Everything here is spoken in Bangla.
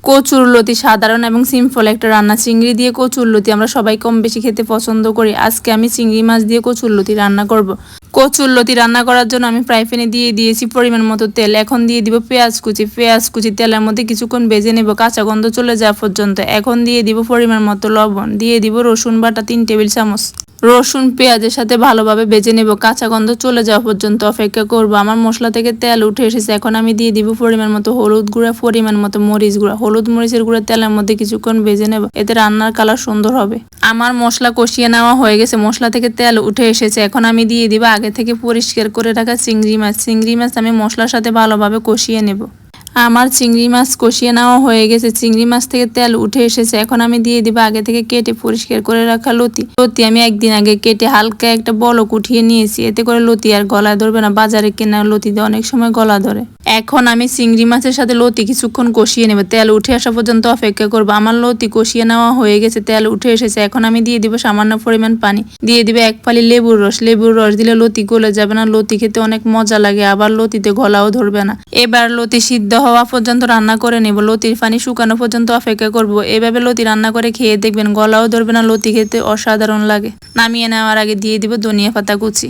কচুরলতি সাধারণ এবং সিম্পল একটা রান্না। চিংড়ি দিয়ে কচুরলতি আমরা সবাই কম বেশি খেতে পছন্দ করি। আজকে আমি চিংড়ি মাছ দিয়ে কচুরলতি রান্না করব। কচুরলতি রান্না করার জন্য আমি ফ্রাই প্যানে দিয়ে দিয়েছি পরিমাণ মতো তেল। এখন দিয়ে দিব পেঁয়াজ কুচি তেলের মধ্যে কিছুক্ষণ ভেজে নেব কাঁচা গন্ধ চলে যাওয়া পর্যন্ত। এখন দিয়ে দিব পরিমাণ মতো লবণ, দিয়ে দিব রসুন বাটা 3 টেবিল চামচ। রসুন পেঁয়াজের সাথে ভালোভাবে ভেজে নেব, কাঁচা গন্ধ চলে যাওয়া পর্যন্ত অপেক্ষা করব। আমার মশলা থেকে তেল উঠে এসেছে। এখন আমি দিয়ে দিব পরিমাণ মতো হলুদ গুঁড়া, পরিমাণ মতো মরিচ গুঁড়া। হলুদ মরিচের গুঁড়া তেলের মধ্যে কিছুক্ষণ ভেজে নেব, এতে রান্নার কালার সুন্দর হবে। আমার মশলা কষিয়ে নেওয়া হয়ে গেছে, মশলা থেকে তেল উঠে এসেছে। এখন আমি দিয়ে দিব আগে থেকে পরিষ্কার করে রাখা চিংড়ি মাছ। চিংড়ি মাছ আমি মশলার সাথে ভালোভাবে কষিয়ে নেব। আমার চিংড়ি মাছ কষিয়ে নেওয়া হয়ে গেছে, চিংড়ি মাছ থেকে তেল উঠে এসেছে। এখন আমি দিয়ে দিব আগে থেকে কেটে পরিষ্কার করে রাখা লতি। আমি একদিন আগে কেটে হালকা একটা বলক উঠিয়ে নিয়েছি, এতে করে লতি আর গলায় ধরবে না। বাজারে কেনা লতিতে অনেক সময় গলা ধরে। এখন আমি চিংড়ি মাছের সাথে লতি কিছুক্ষণ কষিয়ে নেব, তেল উঠে আসা পর্যন্ত অপেক্ষা করব। আমার লতি কষিয়ে নেওয়া হয়ে গেছে, তেল উঠে এসেছে। এখন আমি দিয়ে দিব সামান্য পরিমাণ পানি, দিয়ে দিব 1 ফালি লেবুর রস। লেবুর রস দিলে লতি গলে যাবে না, লতি খেতে অনেক মজা লাগে, আবার লতিতে গলাও ধরবে না। এবার লতি সিদ্ধ হওয়া পর্যন্ত রান্না করে নেব, লতির পানি শুকানো পর্যন্ত অপেক্ষা করব। এভাবে লতি রান্না করে খেয়ে দেখবেন, গলাও ধরবে না, লতি খেতে অসাধারণ লাগে। নামিয়ে নেওয়ার আগে দিয়ে দিব ধনিয়া পাতা কুচি।